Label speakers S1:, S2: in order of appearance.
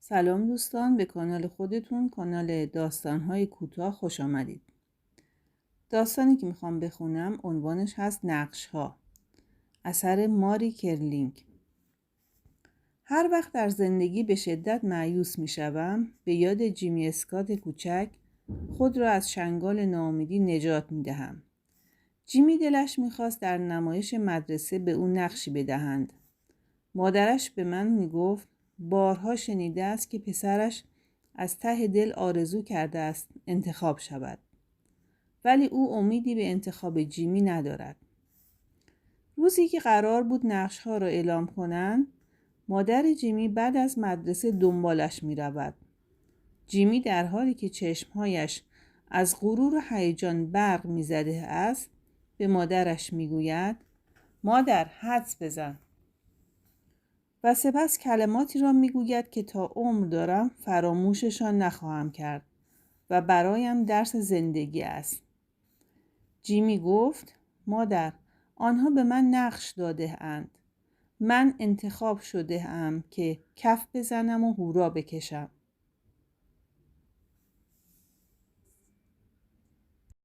S1: سلام دوستان، به کانال خودتون، کانال داستان‌های کوتاه خوش آمدید. داستانی که میخوام بخونم عنوانش هست نقش‌ها، اثر ماری کرلینگ. هر وقت در زندگی به شدت مایوس میشوم، به یاد جیمی اسکات کوچک خود را از چنگال ناامیدی نجات میدهم. جیمی دلش میخواست در نمایش مدرسه به او نقشی بدهند. مادرش به من میگفت بارها شنیده است که پسرش از ته دل آرزو کرده است انتخاب شود، ولی او امیدی به انتخاب جیمی ندارد. روزی که قرار بود نقش‌ها را اعلام کنند، مادر جیمی بعد از مدرسه دنبالش می رود. جیمی در حالی که چشمهایش از غرور و هیجان برق می زده است، به مادرش می گوید مادر حدس بزن. و سپس کلماتی را میگوید که تا عمر دارم فراموششان نخواهم کرد و برایم درس زندگی است. جیمی گفت مادر، آنها به من نقش داده اند. من انتخاب شده ام که کف بزنم و هورا بکشم.